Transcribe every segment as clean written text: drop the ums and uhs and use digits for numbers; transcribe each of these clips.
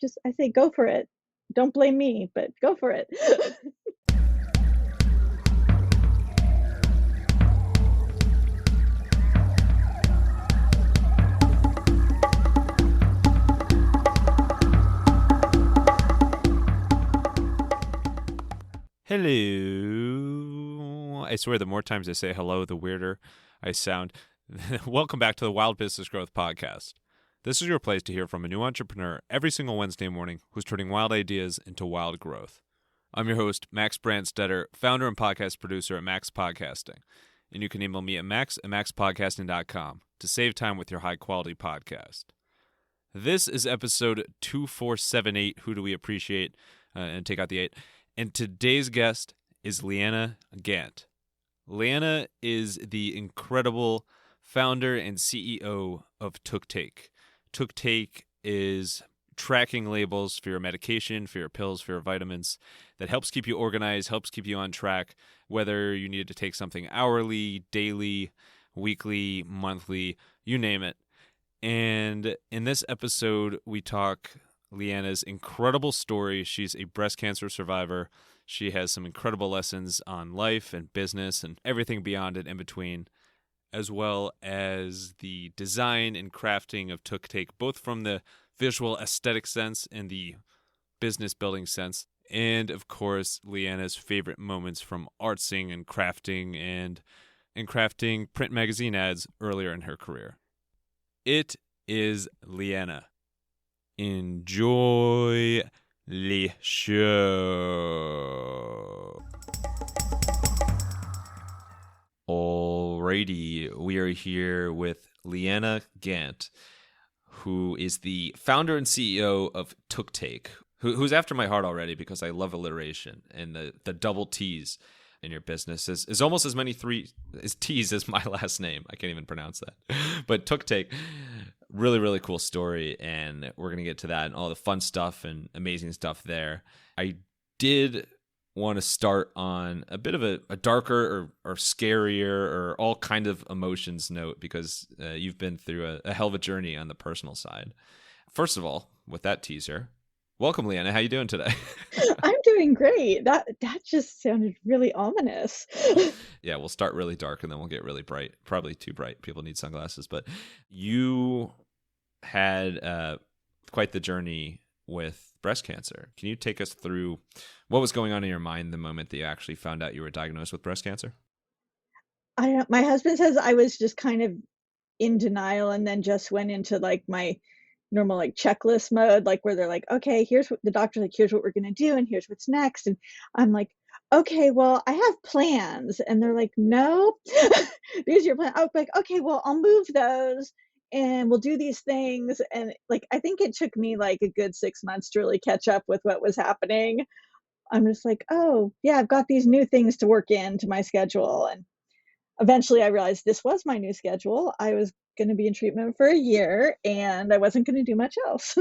just I say go for it. Don't blame me, but go for it. Hello. I swear the more times I say hello, the weirder I sound. Welcome back to the Wild Business Growth Podcast. This is your place to hear from a new entrepreneur every single Wednesday morning who's turning wild ideas into wild growth. I'm your host, Max Brandstetter, founder and podcast producer at Max Podcasting. And you can email me at max@maxpodcasting.com to save time with your high-quality podcast. This is episode 2478, Who Do We Appreciate? And take out the 8. And today's guest is Leeanna Gantt. Leeanna is the incredible founder and CEO of tooktake. Tooktake is tracking labels for your medication, for your pills, for your vitamins that helps keep you organized, helps keep you on track, whether you need to take something hourly, daily, weekly, monthly, you name it. And in this episode, we talk Leeanna's incredible story. She's a breast cancer survivor. She has some incredible lessons on life and business and everything beyond it in between, as well as the design and crafting of tooktake, both from the visual aesthetic sense and the business building sense. And of course, Leeanna's favorite moments from artsing and crafting print magazine ads earlier in her career. It is Leeanna. Enjoy the show. Alrighty, we are here with Leeanna Gantt, who is the founder and CEO of tooktake, who's after my heart already because I love alliteration, and the double T's in your business is almost as many T's as my last name. I can't even pronounce that. But tooktake, really, really cool story, and we're going to get to that and all the fun stuff and amazing stuff there. I did want to start on a bit of a darker or scarier or all kind of emotions note because you've been through a hell of a journey on the personal side. First of all, with that teaser, welcome, Leeanna. How you doing today? I'm doing great. That just sounded really ominous. Yeah, we'll start really dark and then we'll get really bright. Probably too bright. People need sunglasses. But you had quite the journey with breast cancer. Can you take us through what was going on in your mind the moment that you actually found out you were diagnosed with breast cancer? My husband says I was just kind of in denial and then just went into like my normal like checklist mode, like where they're like, okay, here's what the doctor's like, here's what we're gonna do, and here's what's next. And I'm like, okay, well, I have plans. And they're like, no, these are your plans. I was like, okay, well, I'll move those and we'll do these things. And like I think it took me like a good 6 months to really catch up with what was happening. I'm just like, oh yeah, I've got these new things to work into my schedule. And eventually I realized this was my new schedule. I was going to be in treatment for a year and I wasn't going to do much else.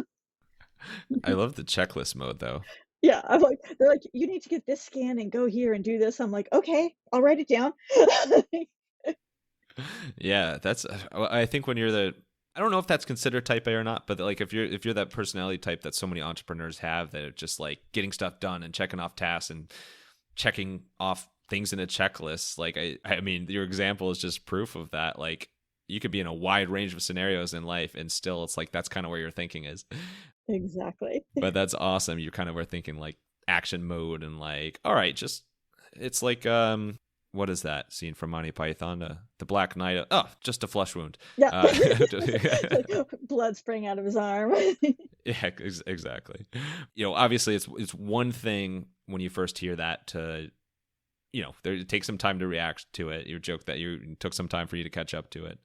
I love the checklist mode, though. Yeah, I'm like, they're like, you need to get this scan and go here and do this. I'm like, okay, I'll write it down. Yeah, that's. I think when you're I don't know if that's considered type A or not, but like if you're that personality type that so many entrepreneurs have, that are just like getting stuff done and checking off tasks and checking off things in a checklist. Like I mean, your example is just proof of that. Like you could be in a wide range of scenarios in life, and still, it's like that's kind of where your thinking is. Exactly. But that's awesome. You kind of were thinking like action mode and like, all right, just it's like what is that scene from Monty Python? The Black Knight. Oh, just a flesh wound. Yeah. Like blood spraying out of his arm. Yeah, exactly. You know, obviously it's one thing when you first hear that to, you know, it takes some time to react to it. You joke that it took some time for you to catch up to it.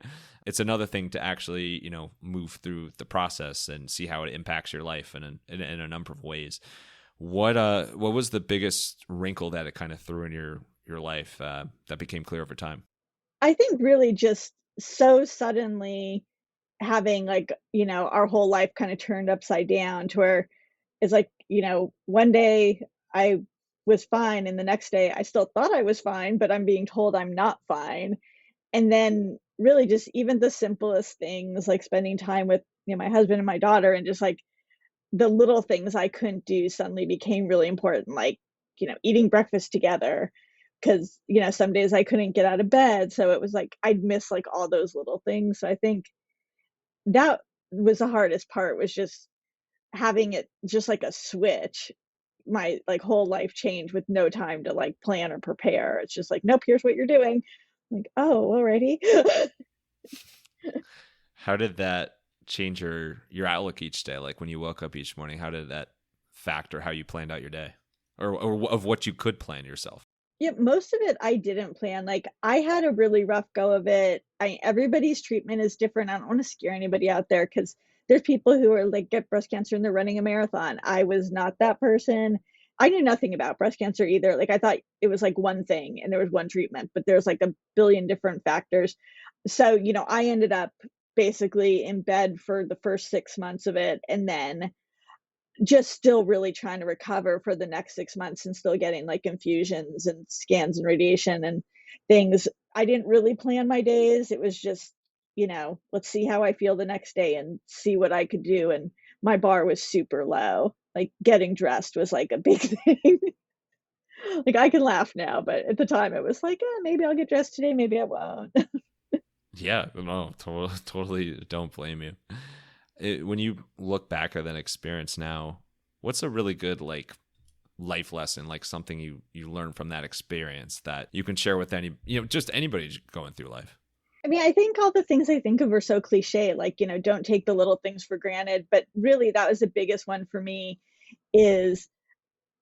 It's another thing to actually, you know, move through the process and see how it impacts your life in a number of ways. What was the biggest wrinkle that it kind of threw in your life that became clear over time? I think really just so suddenly having like, you know, our whole life kind of turned upside down to where it's like, you know, one day I was fine and the next day I still thought I was fine, but I'm being told I'm not fine. And then really just even the simplest things like spending time with, you know, my husband and my daughter and just like the little things I couldn't do suddenly became really important, like, eating breakfast together. Because, some days I couldn't get out of bed. So it was like I'd miss like all those little things. So I think that was the hardest part, was just having it just like a switch. My like whole life changed with no time to like plan or prepare. It's just like, nope, here's what you're doing. I'm like, oh, already. How did that change your outlook each day? Like when you woke up each morning, how did that factor how you planned out your day, or of what you could plan yourself? Yeah, most of it I didn't plan. Like I had a really rough go of it. Everybody's treatment is different. I don't want to scare anybody out there, because there's people who are like get breast cancer and they're running a marathon. I was not that person. I knew nothing about breast cancer either. Like I thought it was like one thing and there was one treatment, but there's like a billion different factors. So, I ended up basically in bed for the first 6 months of it, and then just still really trying to recover for the next 6 months, and still getting like infusions and scans and radiation and things. I didn't really plan my days. It was just, let's see how I feel the next day and see what I could do. And my bar was super low. Like getting dressed was like a big thing. Like I can laugh now, but at the time it was like, maybe I'll get dressed today, maybe I won't. Yeah, no, totally don't blame you. When you look back at that experience now, what's a really good like life lesson, like something you learned from that experience that you can share with any, just anybody going through life? I mean, I think all the things I think of are so cliche, like, don't take the little things for granted. But really, that was the biggest one for me, is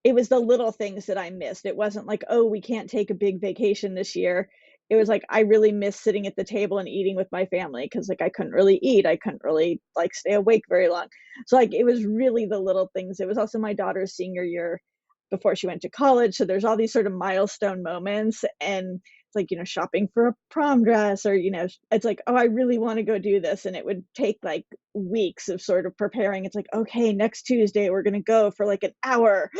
it was the little things that I missed. It wasn't like, oh, we can't take a big vacation this year. It was like I really missed sitting at the table and eating with my family, because like I couldn't really eat. I couldn't really like stay awake very long. So like it was really the little things. It was also my daughter's senior year before she went to college. So there's all these sort of milestone moments, and it's like, shopping for a prom dress, or, it's like, oh, I really want to go do this. And it would take like weeks of sort of preparing. It's like, okay, next Tuesday, we're going to go for like an hour.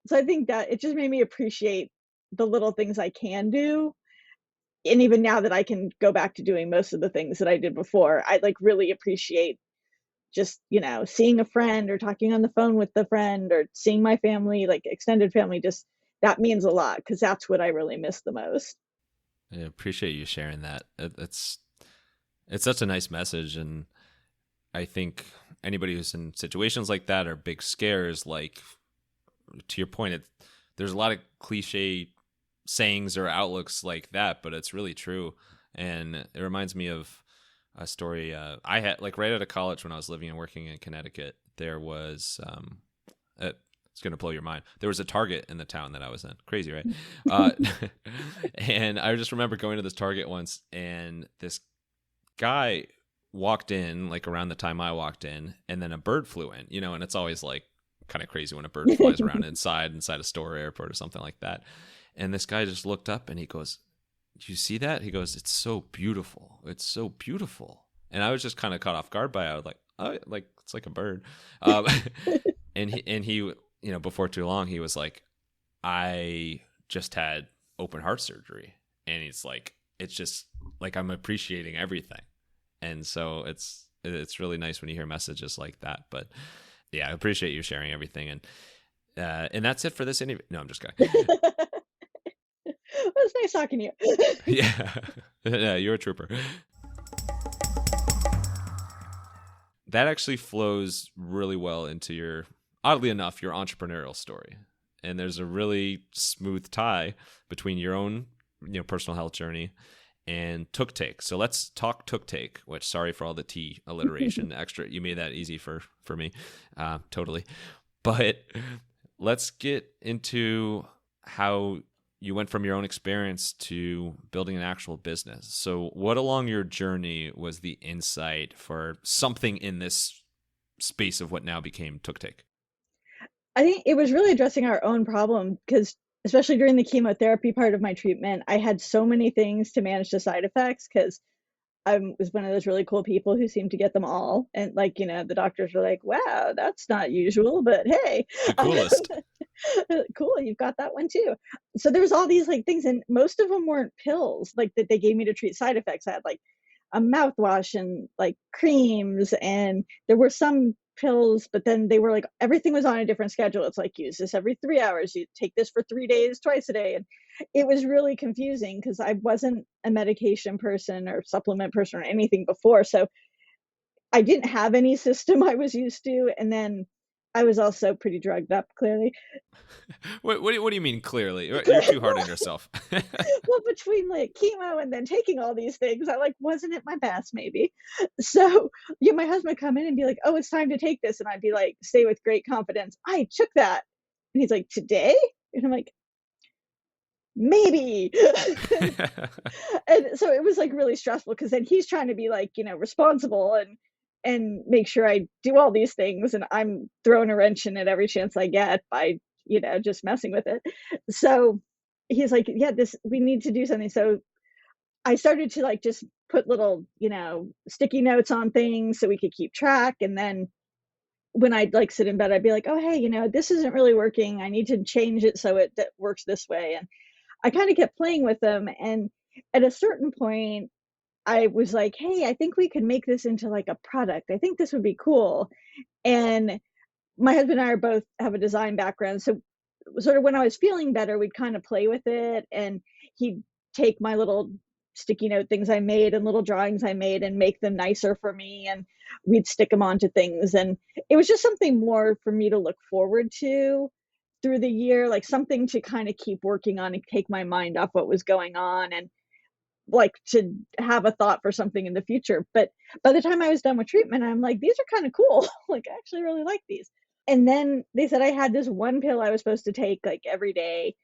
So I think that it just made me appreciate the little things I can do. And even now that I can go back to doing most of the things that I did before, I like really appreciate just, seeing a friend or talking on the phone with the friend or seeing my family, like extended family. Just that means a lot, because that's what I really miss the most. I appreciate you sharing that. It's such a nice message, and I think anybody who's in situations like that or big scares, like to your point, there's a lot of cliche sayings or outlooks like that, but it's really true. And it reminds me of a story I had, like right out of college when I was living and working in Connecticut. There was it's going to blow your mind. There was a Target in the town that I was in. Crazy, right? uh, and I just remember going to this Target once, and this guy walked in like around the time I walked in, and then a bird flew in, and it's always like kind of crazy when a bird flies around inside a store or airport or something like that. And this guy just looked up and he goes, "Do you see that?" He goes, "It's so beautiful. It's so beautiful." And I was just kind of caught off guard by it. I was like, "Oh, like it's like a bird." And he, before too long, he was like, "I just had open heart surgery," and he's like, "It's just like I'm appreciating everything." And so it's really nice when you hear messages like that. But yeah, I appreciate you sharing everything. And that's it for this interview. No, I'm just kidding. It was nice talking to you. Yeah. Yeah, you're a trooper. That actually flows really well into oddly enough, your entrepreneurial story. And there's a really smooth tie between your own, personal health journey and tooktake. So let's talk tooktake, which, sorry for all the T alliteration extra. You made that easy for me. Totally. But let's get into how you went from your own experience to building an actual business. So what along your journey was the insight for something in this space of what now became tooktake? I think it was really addressing our own problem, because especially during the chemotherapy part of my treatment, I had so many things to manage the side effects, because I was one of those really cool people who seemed to get them all. And like, the doctors were like, wow, that's not usual, but hey, The coolest. cool, you've got that one too. So there was all these like things, and most of them weren't pills like that they gave me to treat side effects. I had like a mouthwash and like creams, and there were some pills, but then they were like, everything was on a different schedule. It's like, use this every 3 hours, you take this for 3 days twice a day. And it was really confusing because I wasn't a medication person or supplement person or anything before, so I didn't have any system I was used to. And then I was also pretty drugged up, clearly. What do you mean clearly? You're too hard on yourself. Well, between like chemo and then taking all these things, I like wasn't at my best, maybe. So my husband would come in and be like, "Oh, it's time to take this," and I'd be like, say with great confidence, "I took that," and he's like, "Today?" And I'm like, "Maybe." And so it was like really stressful because then he's trying to be like, responsible and make sure I do all these things, and I'm throwing a wrench in it every chance I get by just messing with it. So he's like, "Yeah, this we need to do something." So I started to like just put little sticky notes on things so we could keep track, and then when I'd like sit in bed, I'd be like, "Oh, hey, this isn't really working, I need to change it so it that works this way." And I kind of kept playing with them, and at a certain point I was like, "Hey, I think we could make this into like a product. I think this would be cool." And my husband and I are both have a design background, so sort of when I was feeling better, we'd kind of play with it, and he'd take my little sticky note things I made and little drawings I made and make them nicer for me, and we'd stick them onto things, and it was just something more for me to look forward to through the year, like something to kind of keep working on and take my mind off what was going on, and like to have a thought for something in the future. But by the time I was done with treatment, I'm like, these are kind of cool. Like, I actually really like these. And then they said I had this one pill I was supposed to take like every day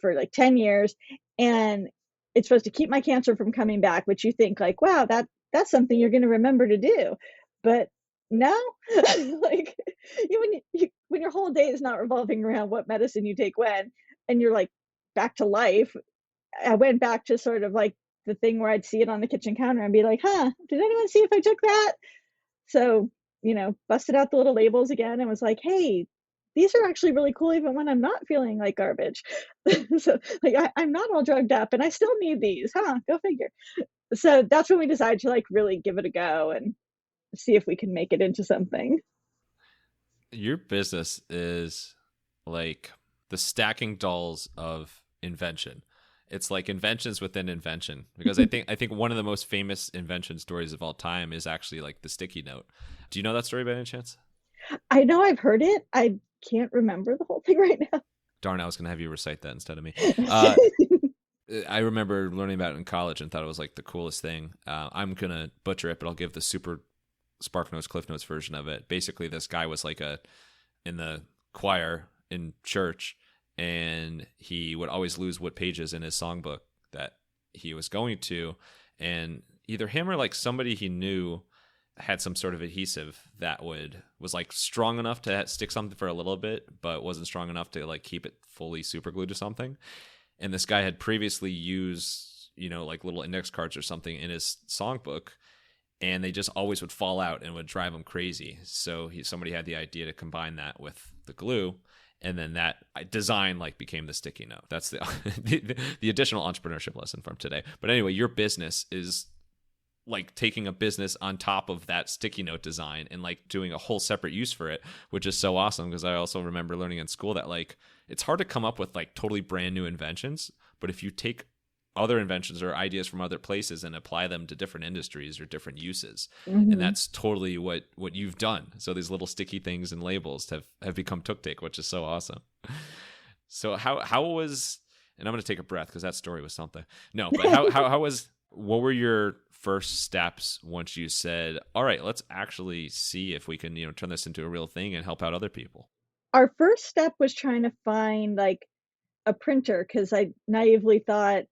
for like 10 years. And it's supposed to keep my cancer from coming back, which you think like, wow, that's something you're going to remember to do. But no, like when your whole day is not revolving around what medicine you take when, and you're like back to life, I went back to sort of like the thing where I'd see it on the kitchen counter and be like, huh, did anyone see if I took that? So, busted out the little labels again and was like, hey, these are actually really cool even when I'm not feeling like garbage. So, like, I'm not all drugged up and I still need these, huh? Go figure. So that's when we decided to like really give it a go and see if we can make it into something. Your business is like the stacking dolls of invention. It's like inventions within invention, because I think one of the most famous invention stories of all time is actually like the sticky note. Do you know that story by any chance? I know I've heard it. I can't remember the whole thing right now. Darn, I was going to have you recite that instead of me. I remember learning about it in college and thought it was like the coolest thing. I'm going to butcher it, but I'll give the super Spark Notes, Cliff Notes version of it. Basically, this guy was like in the choir in church, and he would always lose what pages in his songbook that he was going to, and either him or like somebody he knew had some sort of adhesive that was like strong enough to stick something for a little bit, but wasn't strong enough to like keep it fully super glued to something. And this guy had previously used, like little index cards or something in his songbook, and they just always would fall out and would drive him crazy. So somebody had the idea to combine that with the glue, and then that design like became the sticky note. That's the additional entrepreneurship lesson from today. But anyway, your business is like taking a business on top of that sticky note design and like doing a whole separate use for it, which is so awesome. Because I also remember learning in school that like it's hard to come up with like totally brand new inventions, but if you take other inventions or ideas from other places and apply them to different industries or different uses. And Mm-hmm. that's totally what you've done. So these little sticky things and labels have become tooktake, which is so awesome. So how was, and I'm going to take a breath because that story was something. No, but how was, what were your first steps once you said, all right, let's actually see if we can, turn this into a real thing and help out other people? Our first step was trying to find like a printer because I naively thought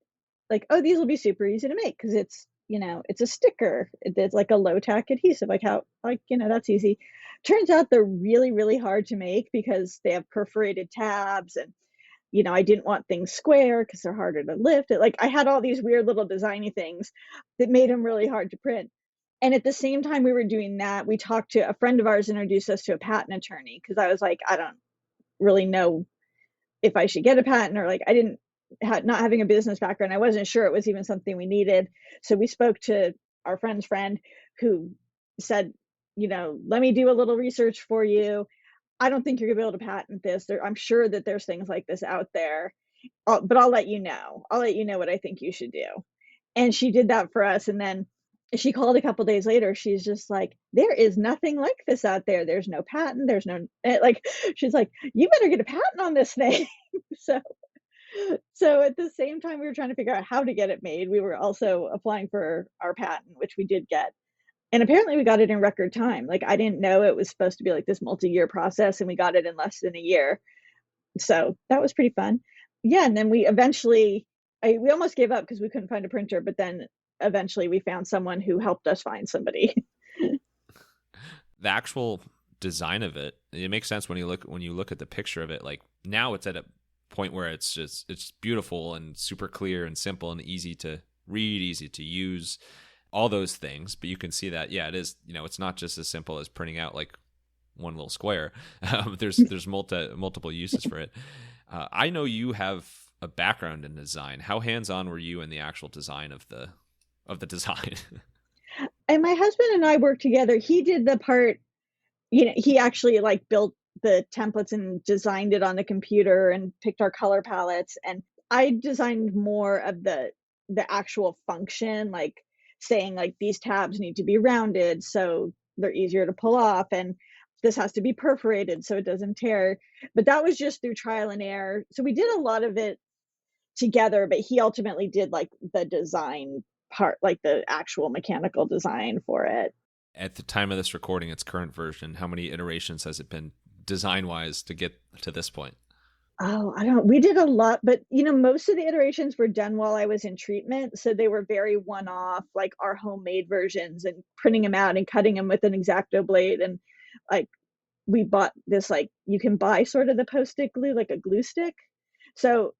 like, oh, these will be super easy to make because it's a sticker. It's like a low tack adhesive. Like how, like, that's easy. Turns out they're really, really hard to make because they have perforated tabs and, I didn't want things square because they're harder to lift. Like I had all these weird little designy things that made them really hard to print. And at the same time we were doing that, we talked to a friend of ours, introduced us to a patent attorney because I was like, I don't really know if I should get a patent or like I didn't not having a business background, I wasn't sure it was even something we needed. So we spoke to our friend's friend who said, let me do a little research for you. I don't think you're gonna be able to patent this. I'm sure that there's things like this out there, but I'll let you know. I'll let you know what I think you should do. And she did that for us. And then she called a couple days later. She's just like, there is nothing like this out there. There's no patent. There's no, like, she's like, you better get a patent on this thing. so, so at the same time, we were trying to figure out how to get it made. We were also applying for our patent, which we did get. And apparently we got it in record time. Like, I didn't know it was supposed to be like this multi-year process, and we got it in less than a year. So that was pretty fun. Yeah, and then we eventually we almost gave up because we couldn't find a printer, but then eventually we found someone who helped us find somebody. The actual design of it makes sense when you look at the picture of it. Like, now it's at a point where it's beautiful and super clear and simple and easy to read, easy to use, all those things. But you can see that, yeah, it is, it's not just as simple as printing out like one little square. There's multiple uses for it. I know you have a background in design. How hands-on were you in the actual design of the design? And my husband and I worked together. He did the part, he actually like built the templates and designed it on the computer and picked our color palettes. And I designed more of the actual function, like saying like these tabs need to be rounded so they're easier to pull off, and this has to be perforated so it doesn't tear. But that was just through trial and error. So we did a lot of it together, but he ultimately did like the design part, like the actual mechanical design for it. At the time of this recording, its current version, how many iterations has it been design-wise to get to this point? Oh, I don't, we did a lot, but most of the iterations were done while I was in treatment. So they were very one off, like our homemade versions, and printing them out and cutting them with an X-Acto blade. And like, we bought this, like, you can buy sort of the post-it glue, like a glue stick. So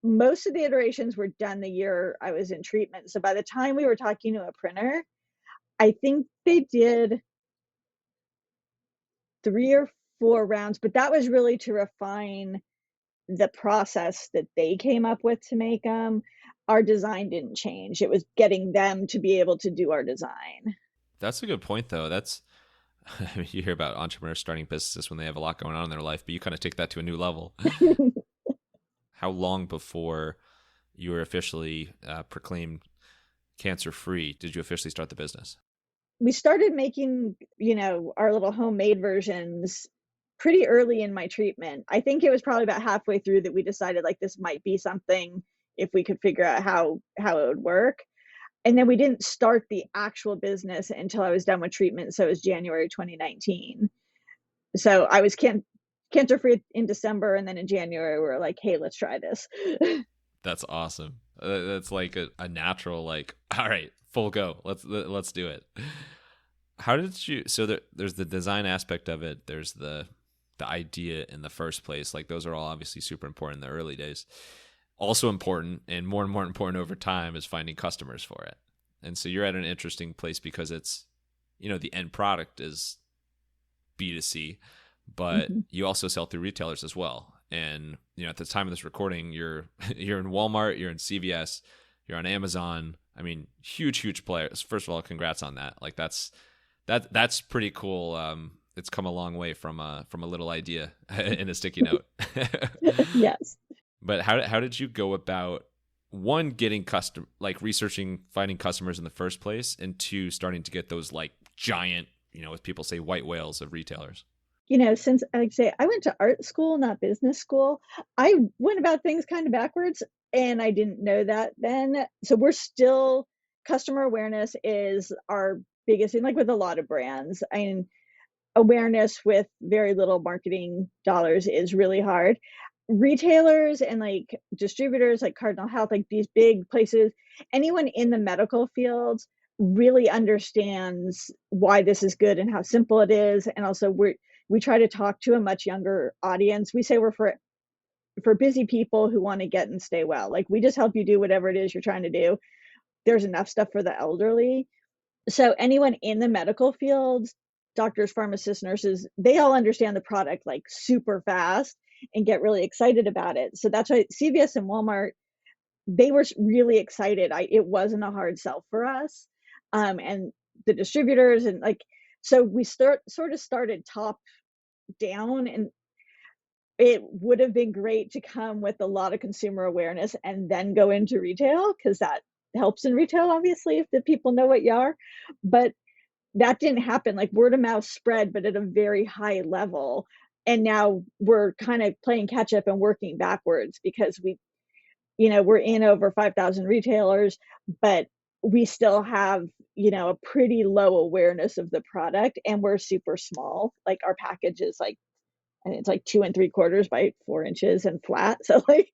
most of the iterations were done the year I was in treatment. So by the time we were talking to a printer, I think they did 3 or 4 rounds, but that was really to refine the process that they came up with to make them. Our design didn't change. It was getting them to be able to do our design. That's a good point, though. You hear about entrepreneurs starting businesses when they have a lot going on in their life, but you kind of take that to a new level. How long before you were officially proclaimed cancer-free did you officially start the business? We started making, our little homemade versions pretty early in my treatment. I think it was probably about halfway through that we decided like this might be something if we could figure out how it would work. And then we didn't start the actual business until I was done with treatment. So it was January 2019. So I was cancer free in December, and then in January we were like, hey, let's try this. That's awesome. That's like a natural, like, all right, full go. Let's do it. How did you? So there's the design aspect of it. There's the idea in the first place. Like, those are all obviously super important in the early days. Also important, and more important over time, is finding customers for it. And so you're at an interesting place because it's, the end product is B2C, but you also sell through retailers as well. And at the time of this recording, you're in Walmart, you're in CVS, you're on Amazon. I mean, huge players. First of all, congrats on that. Like, that's pretty cool. It's come a long way from a little idea in a sticky note. Yes. But how did you go about, one, getting researching, finding customers in the first place, and two, starting to get those like giant, as people say, white whales of retailers? Since like say I went to art school, not business school, I went about things kind of backwards, and I didn't know that then. So we're still, customer awareness is our biggest thing, like with a lot of brands. I mean, awareness with very little marketing dollars is really hard. Retailers and like distributors like Cardinal Health, like these big places, anyone in the medical field really understands why this is good and how simple it is. And also we try to talk to a much younger audience. We say we're for busy people who want to get and stay well. Like, we just help you do whatever it is you're trying to do. There's enough stuff for the elderly. So anyone in the medical field, doctors, pharmacists, nurses, they all understand the product like super fast and get really excited about it. So that's why CVS and Walmart, they were really excited. It wasn't a hard sell for us. And the distributors, and like So we sort of started top down, and it would have been great to come with a lot of consumer awareness and then go into retail, because that helps in retail, obviously, if the people know what you are. But that didn't happen. Like, word of mouth spread, but at a very high level. And now we're kind of playing catch up and working backwards, because we're in over 5,000 retailers, but we still have, a pretty low awareness of the product, and we're super small. Like, our package is like, and it's like 2 3/4 by 4 inches and flat. So like,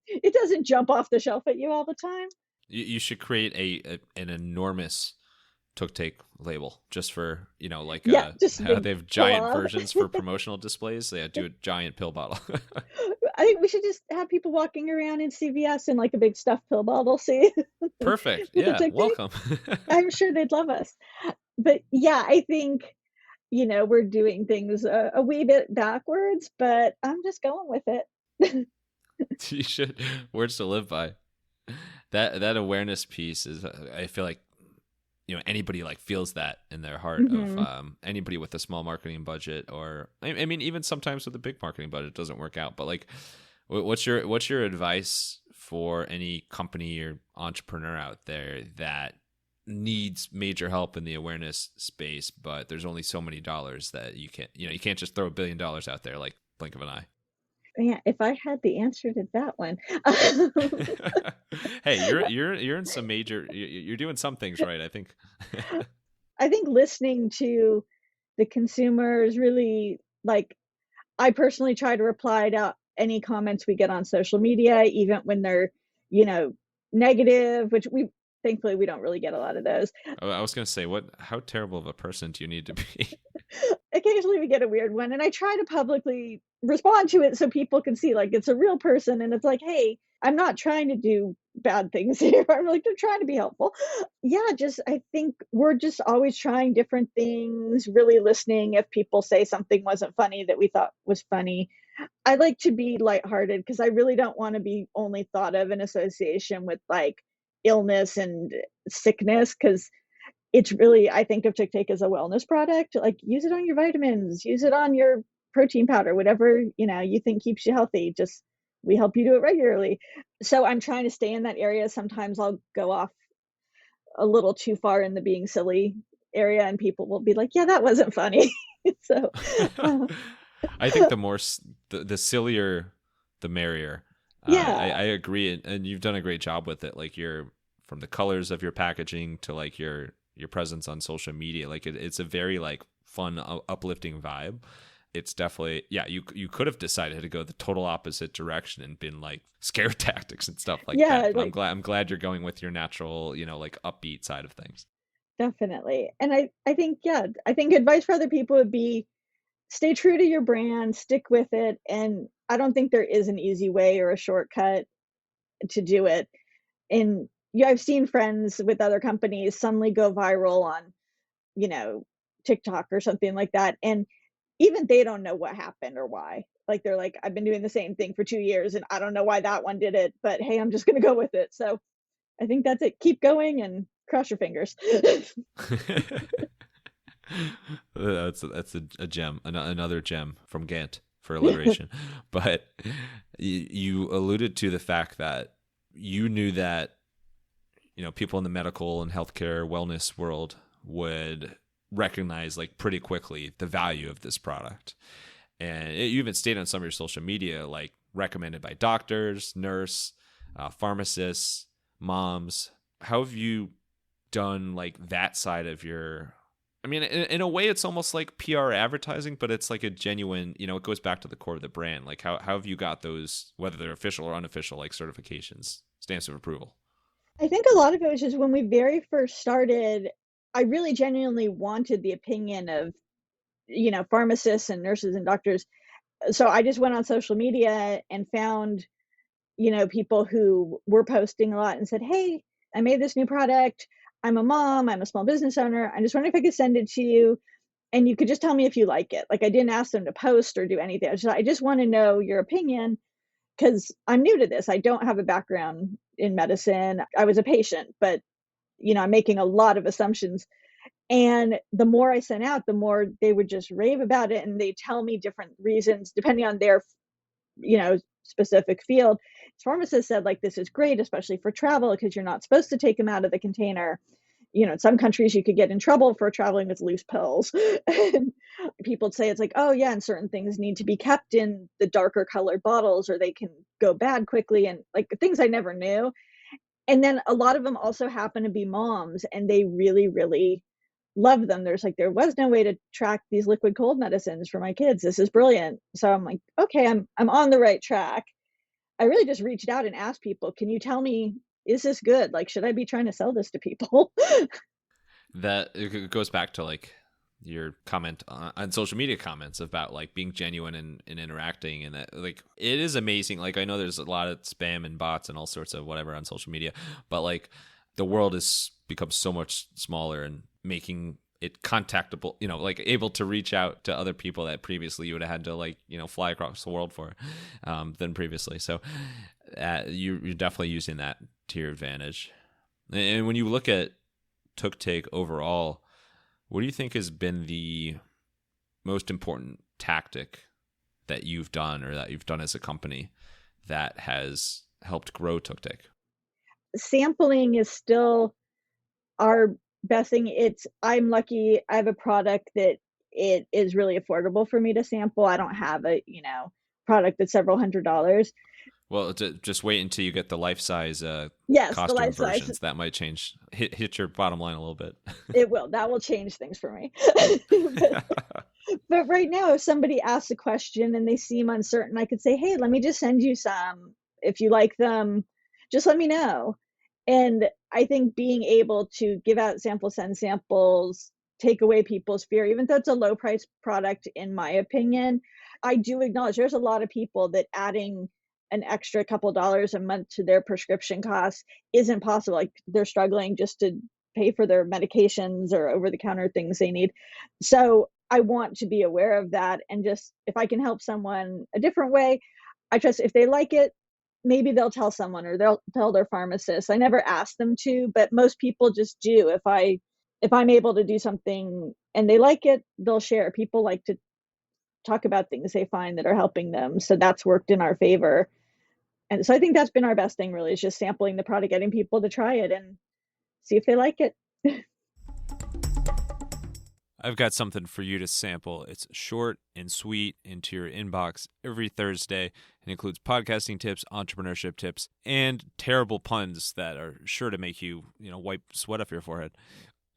it doesn't jump off the shelf at you all the time. You should create an enormous tooktake label just for, like Yeah, just how big they have giant blob. versions for promotional displays. They do a giant pill bottle. I think we should just have people walking around in CVS in like a big stuffed pill bottle, see, Perfect. with the Yeah. toothpick. Welcome. I'm sure they'd love us. But yeah, I think, we're doing things a wee bit backwards, but I'm just going with it. You should. Words to live by. That awareness piece is, I feel like, anybody like feels that in their heart of, Hmm. anybody with a small marketing budget, or I mean, even sometimes with a big marketing budget, it doesn't work out. But like, what's your advice for any company or entrepreneur out there that needs major help in the awareness space, but there's only so many dollars that you can't just throw $1 billion out there like blink of an eye. Yeah, if I had the answer to that one. Hey, you're in some major. You're doing some things right, I think. I think listening to the consumers really, like, I personally try to reply to any comments we get on social media, even when they're, you know, negative, which we thankfully we don't really get a lot of those. I was gonna say, how terrible of a person do you need to be? Occasionally we get a weird one, and I try to publicly respond to it so people can see, like, it's a real person, and it's like, hey, I'm not trying to do bad things here. I'm like, I'm trying to be helpful. Yeah, just I think we're just always trying different things, really listening if people say something wasn't funny that we thought was funny. I like to be lighthearted, because I really don't want to be only thought of in association with like illness and sickness, because it's really, I think of TikTok as a wellness product. Like, use it on your vitamins, use it on your protein powder, whatever, you think keeps you healthy. Just, we help you do it regularly. So I'm trying to stay in that area. Sometimes I'll go off a little too far in the being silly area, and people will be like, yeah, that wasn't funny. So uh, I think the sillier, the merrier. I yeah. agree, and you've done a great job with it. Like, from the colors of your packaging to like your presence on social media. Like, it's a very like fun, uplifting vibe. It's definitely, yeah. You could have decided to go the total opposite direction and been like scare tactics and stuff like that. Yeah, But like, I'm glad you're going with your natural, like upbeat side of things. definitely. And I think, yeah, I think advice for other people would be, stay true to your brand, stick with it. And I don't think there is an easy way or a shortcut to do it. And yeah, I've seen friends with other companies suddenly go viral on, you know, TikTok or something like that. And even they don't know what happened or why. Like, they're like, I've been doing the same thing for 2 years and I don't know why that one did it, but hey, I'm just going to go with it. So I think that's it. Keep going and cross your fingers. That's a gem, another gem from Gantt for alliteration. But you alluded to the fact that you knew that people in the medical and healthcare wellness world would recognize like pretty quickly the value of this product, and you even stated on some of your social media like recommended by doctors, nurse, pharmacists, moms. How have you done like that side of your, I mean, in a way, it's almost like PR advertising, but it's like a genuine, it goes back to the core of the brand. Like, how have you got those, whether they're official or unofficial, like certifications, stamps of approval? I think a lot of it was just when we very first started, I really genuinely wanted the opinion of, pharmacists and nurses and doctors. So I just went on social media and found, people who were posting a lot and said, hey, I made this new product. I'm a mom, I'm a small business owner. I just wondering if I could send it to you, and you could just tell me if you like it. Like, I didn't ask them to post or do anything. I just want to know your opinion, because I'm new to this. I don't have a background in medicine. I was a patient, but I'm making a lot of assumptions. And the more I sent out, the more they would just rave about it, and they tell me different reasons depending on their, specific field. Pharmacists said, like, this is great, especially for travel, because you're not supposed to take them out of the container. In some countries you could get in trouble for traveling with loose pills. And people say it's like, oh yeah, and certain things need to be kept in the darker colored bottles or they can go bad quickly, and like things I never knew. And then a lot of them also happen to be moms, and they really, really love them. There's like, there was no way to track these liquid cold medicines for my kids. This is brilliant. So I'm like, okay, I'm on the right track. I really just reached out and asked people, can you tell me, is this good? Like, should I be trying to sell this to people? That it goes back to like your comment on social media comments about like being genuine and interacting, and that like it is amazing. Like I know there's a lot of spam and bots and all sorts of whatever on social media, but like the world has become so much smaller and making it contactable, like able to reach out to other people that previously you would have had to like, fly across the world for than previously. So you're definitely using that to your advantage. And when you look at tooktake overall, what do you think has been the most important tactic that you've done or that you've done as a company that has helped grow tooktake? Sampling is still our best thing. I'm lucky I have a product that it is really affordable for me to sample. I don't have a, product that's several $100s. Well, just wait until you get the life size Yes, the costume life size. versions. That might change, hit your bottom line a little bit. It will. That will change things for me. But right now, if somebody asks a question and they seem uncertain, I could say, hey, let me just send you some. If you like them, just let me know. And I think being able to give out samples, send samples, take away people's fear, even though it's a low price product, in my opinion, I do acknowledge there's a lot of people that adding an extra couple dollars a month to their prescription costs isn't possible. Like they're struggling just to pay for their medications or over the counter things they need. So I want to be aware of that. And just if I can help someone a different way, I trust if they like it, maybe they'll tell someone or they'll tell their pharmacist. I never ask them to, but most people just do. If I'm able to do something and they like it, they'll share. People like to talk about things they find that are helping them. So that's worked in our favor. And so I think that's been our best thing, really, is just sampling the product, getting people to try it and see if they like it. I've got something for you to sample. It's short and sweet into your inbox every Thursday and includes podcasting tips, entrepreneurship tips, and terrible puns that are sure to make you, wipe sweat off your forehead.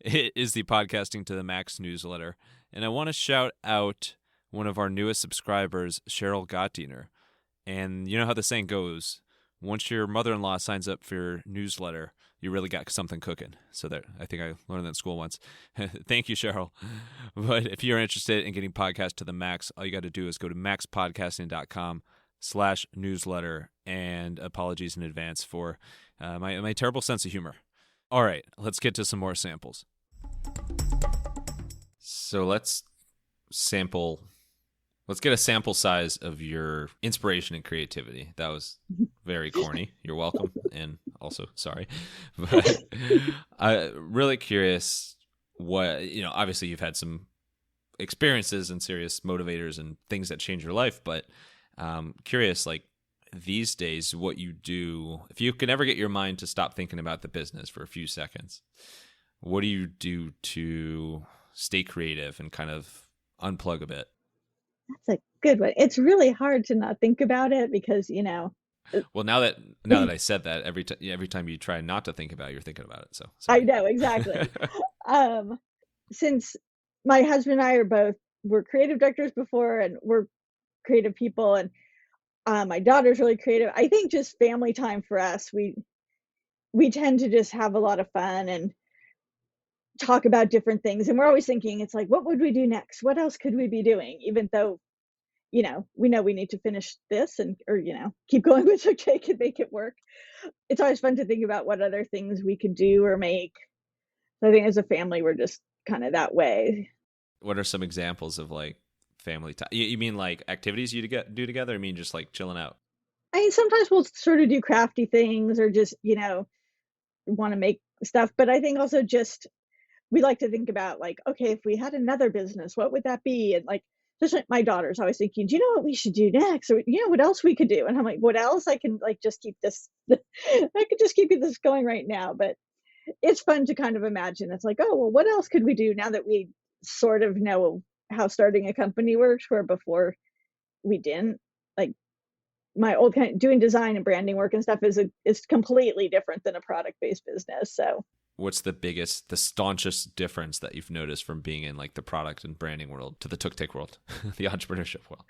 It is the Podcasting to the Max newsletter. And I want to shout out one of our newest subscribers, Cheryl Gottdiener. And you know how the saying goes, once your mother-in-law signs up for your newsletter, you really got something cooking. So there, I think I learned that in school once. Thank you, Cheryl. But if you're interested in getting podcast to the max, all you got to do is go to maxpodcasting.com/newsletter. And apologies in advance for my terrible sense of humor. All right, let's get to some more samples. So let's get a sample size of your inspiration and creativity. That was very corny. You're welcome. And also, sorry. But I'm really curious what, obviously you've had some experiences and serious motivators and things that change your life, but curious, like these days, what you do, if you can ever get your mind to stop thinking about the business for a few seconds, what do you do to stay creative and kind of unplug a bit? That's a good one. It's really hard to not think about it because, Well, now that I said that, every time you try not to think about it, you're thinking about it. So I sorry. know exactly. Since my husband and I were creative directors before, and we're creative people, and my daughter's really creative. I think just family time for us, we tend to just have a lot of fun and talk about different things, and we're always thinking, it's like, what would we do next? What else could we be doing? Even though, we know we need to finish this or keep going with our cake and make it work. It's always fun to think about what other things we could do or make. So I think as a family, we're just kind of that way. What are some examples of like family time? You mean like activities you do together? I mean just like chilling out. I mean, sometimes we'll sort of do crafty things or just, want to make stuff. But I think also just we like to think about like, okay, if we had another business, what would that be? And like, just like my daughter's always thinking, do you know what we should do next? Or you know what else we could do? And I'm like, what else? I can like just keep this. I could just keep this going right now. But it's fun to kind of imagine. It's like, oh well, what else could we do now that we sort of know how starting a company works, where before we didn't. Like my old kind of doing design and branding work and stuff is completely different than a product based business. So What's the staunchest difference that you've noticed from being in like the product and branding world to the tooktake world, the entrepreneurship world?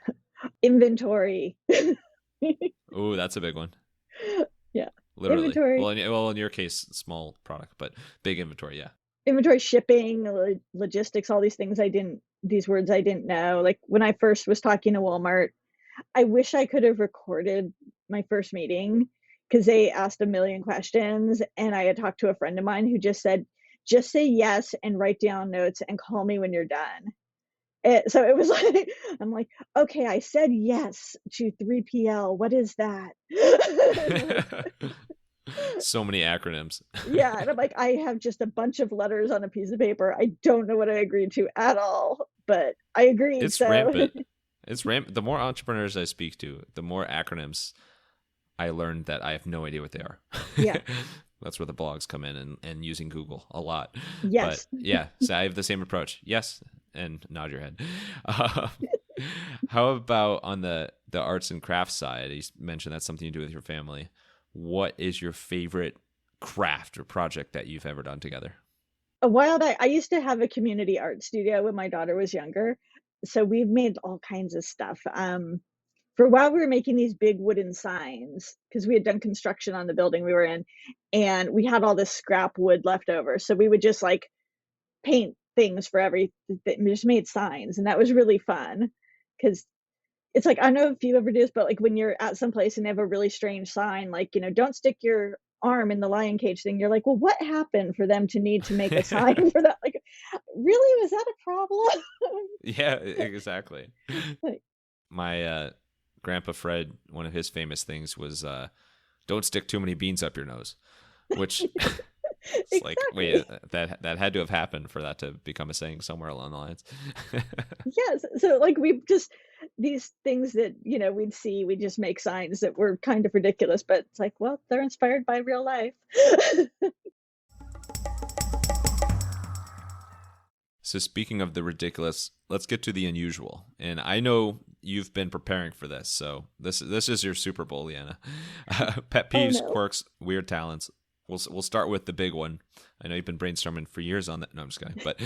inventory. Oh, that's a big one. Yeah. Literally. Inventory, Well, in your case, small product, but big inventory. Yeah. inventory shipping, logistics, all these things these words I didn't know. Like when I first was talking to Walmart, I wish I could have recorded my first meeting because they asked a million questions. And I had talked to a friend of mine who just said, just say yes and write down notes and call me when you're done. So it was like, I'm like, okay, I said yes to 3PL. What is that? So many acronyms. Yeah. And I'm like, I have just a bunch of letters on a piece of paper. I don't know what I agreed to at all, but I agreed. It's So rampant. It's rampant. The more entrepreneurs I speak to, the more acronyms I learned that I have no idea what they are. yeah. That's where the blogs come in and using Google a lot. But Yes. yeah, so I have the same approach. Yes, and nod your head. Uh, how about on the arts and crafts side? You mentioned that's something you do with your family. What is your favorite craft or project that you've ever done together? A while back, I used to have a community art studio when my daughter was younger. So we've made all kinds of stuff. For a while, we were making these big wooden signs because we had done construction on the building we were in, and we had all this scrap wood left over. So we would just like paint things for everything. We just made signs, and that was really fun because it's like I don't know if you ever do this, but like when you're at some place and they have a really strange sign, like don't stick your arm in the lion cage thing. You're like, well, what happened for them to need to make a sign for that? Like, really, was that a problem? Yeah, exactly. Like, My grandpa Fred, one of his famous things was don't stick too many beans up your nose, which it's like, wait, exactly. that had to have happened for that to become a saying somewhere along the lines. Yes. So like we just these things that we'd see, we just make signs that were kind of ridiculous, but it's like, well, they're inspired by real life. So speaking of the ridiculous, let's get to the unusual. And I know you've been preparing for this, so this is your Super Bowl, Leeanna. Pet Oh peeves, no. quirks, weird talents. We'll start with the big one. I know you've been brainstorming for years on that. No, I'm just kidding. But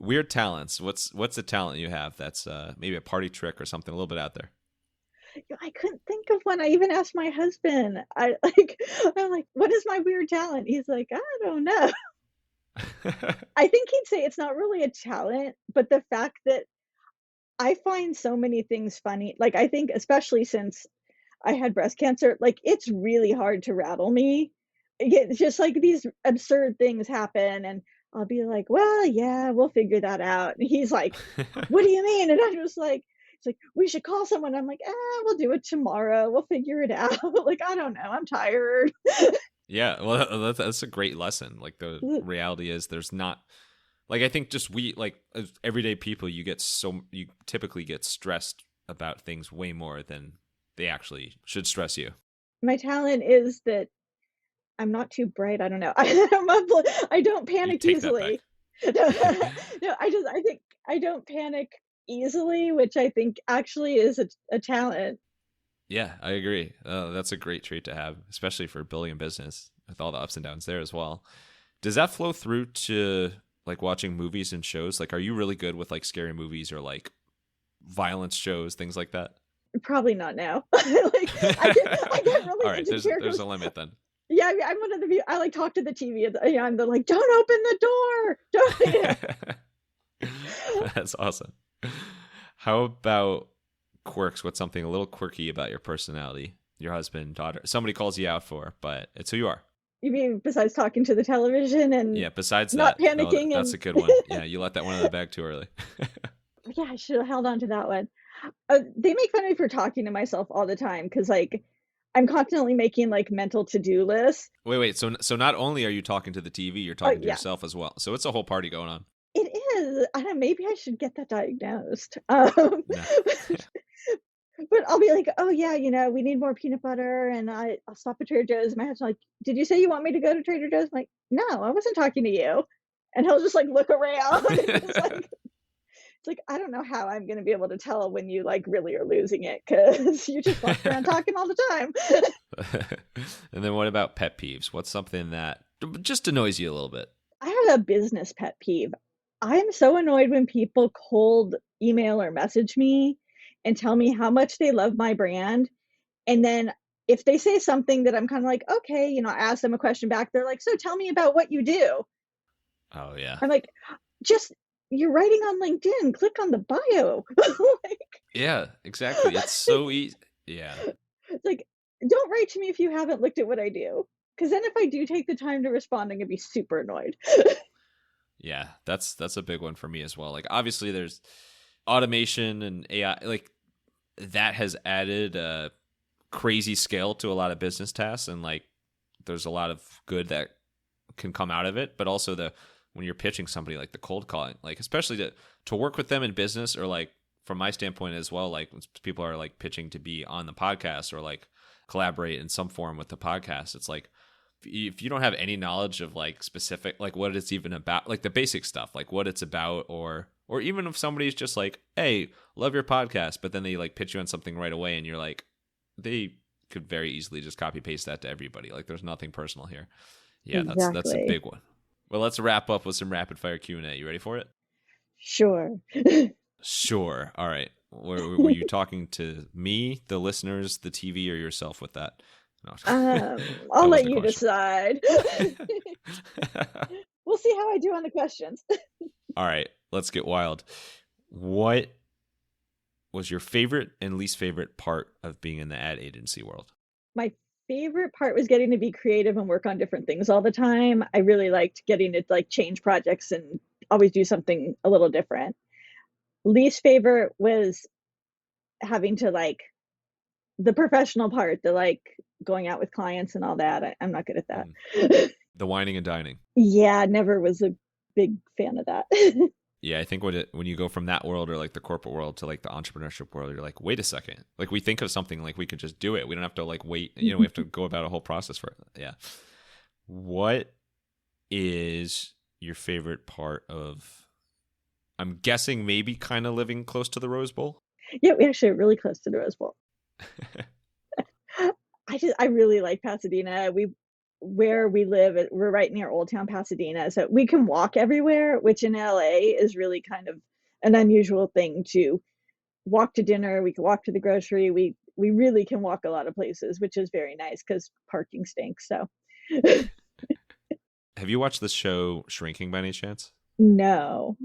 weird talents. What's a talent you have that's maybe a party trick or something a little bit out there? I couldn't think of one. I even asked my husband. I'm like, what is my weird talent? He's like, I don't know. I think he'd say it's not really a talent, but the fact that I find so many things funny. Like I think especially since I had breast cancer, like it's really hard to rattle me. It's just like these absurd things happen and I'll be like, "Well, yeah, we'll figure that out." And he's like, "What do you mean?" And I'm just like, it's like, "We should call someone." I'm like, we'll do it tomorrow. We'll figure it out." Like, I don't know. I'm tired. Yeah, well, that's a great lesson. Like the reality is, there's not like I think just we like as everyday people, you typically get stressed about things way more than they actually should stress you. My talent is that I'm not too bright. I don't know. I don't You panic take that back. easily. No, I think I don't panic easily, which I think actually is a talent. Yeah, I agree. That's a great trait to have, especially for building a business with all the ups and downs there as well. Does that flow through to like watching movies and shows? Like, are you really good with like scary movies or like violence shows, things like that? Probably not now. Like I get All really right, into there's characters. a limit then. Yeah, I'm one of the I like talk to the TV and I'm the like, don't open the door. Don't. That's awesome. How about quirks? What's something a little quirky about your personality? Your husband, daughter, somebody calls you out for, but it's who you are. You mean besides talking to the television and Yeah, besides not that, no, panicking that's a and good one. Yeah, you let that one in the bag too early. yeah, I should have held on to that one. They make fun of me for talking to myself all the time because like I'm constantly making like mental to-do lists. Wait. So not only are you talking to the TV, you're Oh talking to yeah, yourself as well. So it's a whole party going on. it is. I don't, maybe I should get that diagnosed. No. But I'll be like, oh yeah, we need more peanut butter, and I'll stop at Trader Joe's. My husband's like, did you say you want me to go to Trader Joe's? I'm like, no, I wasn't talking to you. And he'll just like look around and it's like I don't know how I'm gonna be able to tell when you like really are losing it because you just walk around talking all the time. And then what about pet peeves? What's something that just annoys you a little bit? I have a business pet peeve. I'm so annoyed when people cold email or message me and tell me how much they love my brand. And then if they say something that I'm kind of like, okay, I ask them a question back, they're like, so tell me about what you do. Oh yeah. I'm like, just you're writing on LinkedIn, click on the bio. Like, Yeah, exactly. It's so easy. Yeah. it's like, don't write to me if you haven't looked at what I do. Because then if I do take the time to respond, I'm gonna be super annoyed. Yeah, that's a big one for me as well. Like obviously there's automation and AI like that has added a crazy scale to a lot of business tasks and like there's a lot of good that can come out of it, but also the when you're pitching somebody like the cold calling, like especially to work with them in business or like from my standpoint as well, like when people are like pitching to be on the podcast or like collaborate in some form with the podcast, it's like if you don't have any knowledge of like specific like what it's even about, like the basic stuff, like what it's about, or even if somebody's just like, hey, love your podcast, but then they like pitch you on something right away and you're like, they could very easily just copy paste that to everybody. Like there's nothing personal here. Yeah, that's a Exactly. big one. Well, let's wrap up with some rapid fire Q&A. You ready for it? Sure. Sure. All right. Were you talking to me, the listeners, the TV, or yourself with that? No, I'll that let wasn't a you question. decide. We'll see how I do on the questions. All right. Let's get wild. What was your favorite and least favorite part of being in the ad agency world? My favorite part was getting to be creative and work on different things all the time. I really liked getting to like change projects and always do something a little different. Least favorite was having to like the professional part, the like going out with clients and all that. I'm not good at Mm. that. The whining and dining. Yeah, never was a big fan of that. Yeah, I think when you go from that world or like the corporate world to like the entrepreneurship world, you're like, wait a second. Like we think of something like we could just do it. We don't have to like wait. We have to go about a whole process for it. Yeah. What is your favorite part of? I'm guessing maybe kind of living close to the Rose Bowl. Yeah, we actually are really close to the Rose Bowl. I really like Pasadena. Where we live, we're right near Old Town Pasadena, so we can walk everywhere, which in LA is really kind of an unusual thing to walk to dinner. We can walk to the grocery. We really can walk a lot of places, which is very nice because parking stinks. So Have you watched the show Shrinking by any chance? no,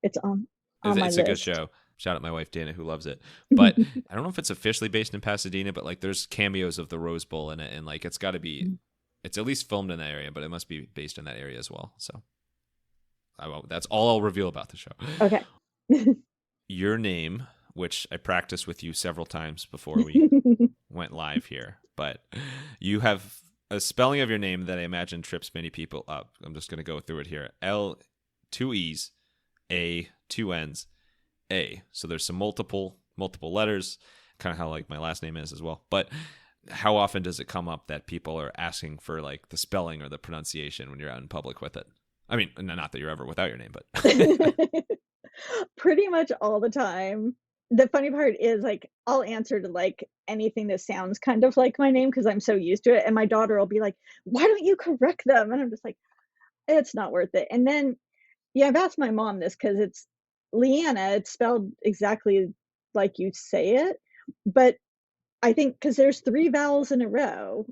it's on my It's a good list. show. Shout out my wife Dana who loves it. But I don't know if it's officially based in Pasadena, but like there's cameos of the Rose Bowl in it, and like it's got to be, it's at least filmed in that area, but it must be based in that area as well. So I won't. That's all I'll reveal about the show. Okay. Your name, which I practiced with you several times before we went live here, but you have a spelling of your name that I imagine trips many people up. I'm just going to go through it here. L, two E's, A, two N's, A. So there's some multiple letters, kind of how like my last name is as well. But how often does it come up that people are asking for like the spelling or the pronunciation when you're out in public with it? I mean, not that you're ever without your name, but Pretty much all the time. The funny part is like I'll answer to like anything that sounds kind of like my name because I'm so used to it. And my daughter will be like, why don't you correct them? And I'm just like, it's not worth it. And then yeah, I've asked my mom this because it's Leanna, it's spelled exactly like you say it. But I think because there's three vowels in a row,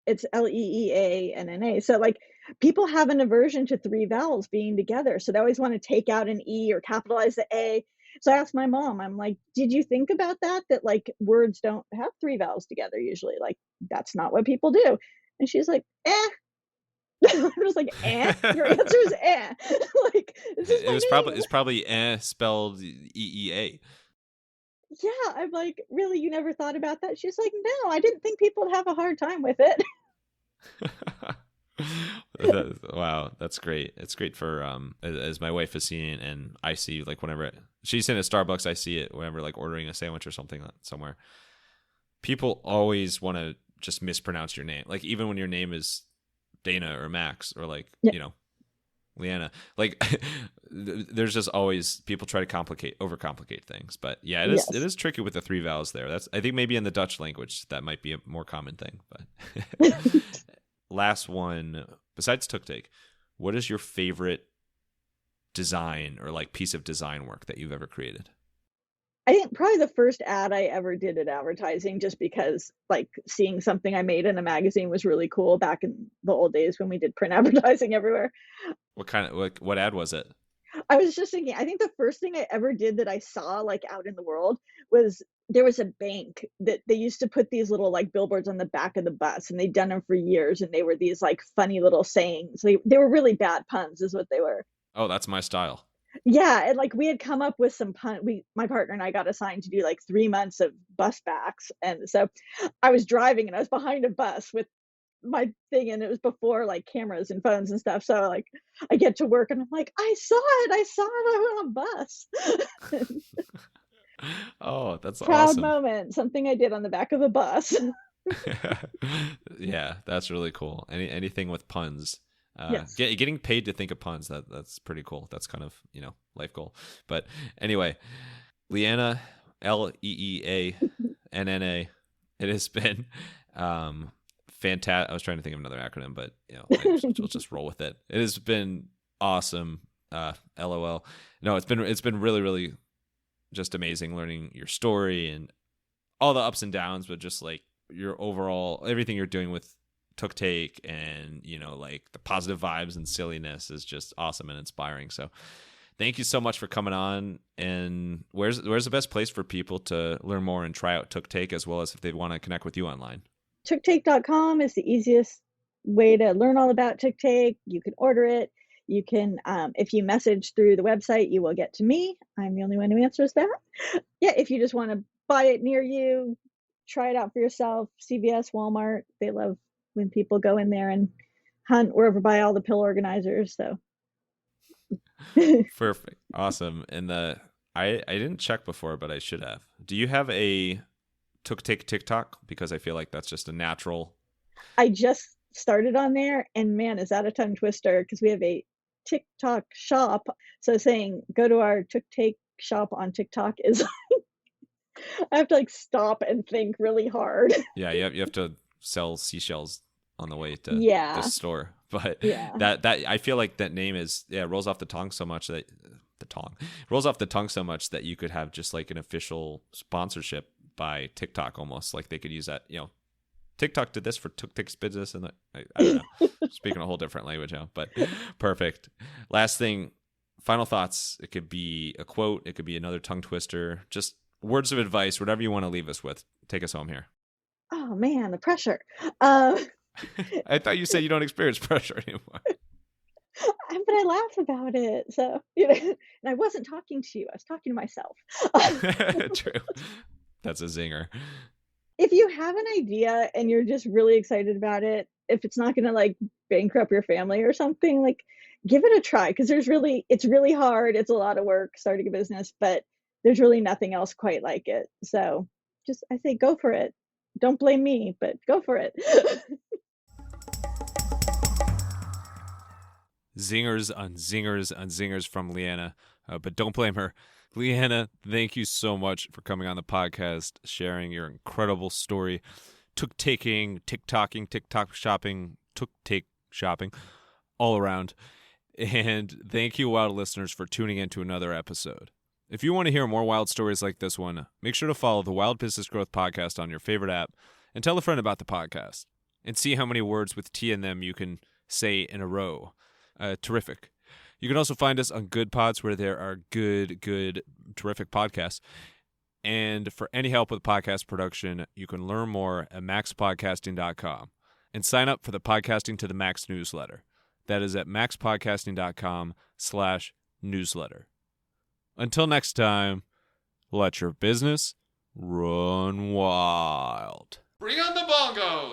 it's Leeanna. So like people have an aversion to three vowels being together. So they always want to take out an E or capitalize the A. So I asked my mom, I'm like, did you think about that? That like words don't have three vowels together usually. Like that's not what people do. And she's like, eh. I was like, eh? Your answer is eh. Like, this is my it's name. probably spelled EEA. Yeah, I'm like, "Really, you never thought about that?" She's like, "No, I didn't think people would have a hard time with it." Wow, that's great. It's great for as my wife is seeing it, and I see like whenever she's in a Starbucks, I see it whenever like ordering a sandwich or something somewhere. People always want to just mispronounce your name, like even when your name is Dana or Max or like Yeah. Leeanna. Like there's just always people try to overcomplicate things. But yeah, it Yes. is tricky with the three vowels there. That's I think maybe in the Dutch language that might be a more common thing. But last one, besides tooktake, what is your favorite design or like piece of design work that you've ever created? I think probably the first ad I ever did in advertising just because, like, seeing something I made in a magazine was really cool back in the old days when we did print advertising everywhere. What kind of what ad was it? I was just thinking, I think the first thing I ever did that I saw, like, out in the world was there was a bank that they used to put these little, like, billboards on the back of the bus, and they'd done them for years, and they were these, like, funny little sayings. They were really bad puns is what they were. Oh, that's my style. Yeah, and, like, we had come up with some my partner and I got assigned to do, like, 3 months of bus backs, and so I was driving and I was behind a bus with my thing, and it was before, like, cameras and phones and stuff, so, like, I get to work and I'm like, I saw it, I'm on a bus." Oh, that's Proud awesome. moment, something I did on the back of a bus. Yeah, that's really cool. Anything with puns. Yes. Getting paid to think of puns, that's pretty cool. That's kind of, life goal. But anyway, Leanna, Leeannna, it has been fantastic. I was trying to think of another acronym, but we'll just roll with it. It has been awesome. LOL. No, it's been really, really just amazing learning your story and all the ups and downs, but just like your overall everything you're doing with tooktake and like the positive vibes and silliness is just awesome and inspiring. So thank you so much for coming on. And where's the best place for people to learn more and try out tooktake, as well as if they want to connect with you online? Tooktake.com is the easiest way to learn all about tooktake. You can order it. You can, if you message through the website, you will get to me. I'm the only one who answers that. Yeah, if you just want to buy it near you, try it out for yourself. CVS, Walmart, they love when people go in there and hunt. We're over by all the pill organizers, so Perfect. Awesome. And I didn't check before, but I should have. Do you have a tooktake TikTok? Because I feel like that's just a natural. I just started on there, and man, is that a tongue twister because we have a TikTok shop. So saying go to our tooktake shop on TikTok is I have to like stop and think really hard. Yeah, you have to sell seashells on the way to the Yeah, store. But yeah. that I feel like that name is rolls off the tongue so much that rolls off the tongue so much that you could have just like an official sponsorship by TikTok, almost like they could use that. TikTok did this for Tuk business, and I don't know, speaking a whole different language now, but perfect. Last thing, final thoughts. It could be a quote, it could be another tongue twister, just words of advice, whatever you want to leave us with. Take us home here. Oh man, the pressure. Um, I thought you said you don't experience pressure anymore. but I laugh about it. So, and I wasn't talking to you, I was talking to myself. True. That's a zinger. If you have an idea and you're just really excited about it, if it's not gonna like bankrupt your family or something, like give it a try because it's really hard. It's a lot of work starting a business, but there's really nothing else quite like it. So just I say go for it. Don't blame me, but go for it. Zingers on zingers on zingers from Leanna, but don't blame her. Leanna, thank you so much for coming on the podcast, sharing your incredible story, took-taking, TikToking, TikTok shopping, took-take shopping, all around. And thank you, wild listeners, for tuning in to another episode. If you want to hear more wild stories like this one, make sure to follow the Wild Business Growth Podcast on your favorite app and tell a friend about the podcast and see how many words with T in them you can say in a row. Terrific. You can also find us on Good Pods, where there are good, terrific podcasts. And for any help with podcast production, you can learn more at maxpodcasting.com and sign up for the Podcasting to the Max newsletter. That is at maxpodcasting.com/newsletter. Until next time, let your business Run wild. Bring on the bongos!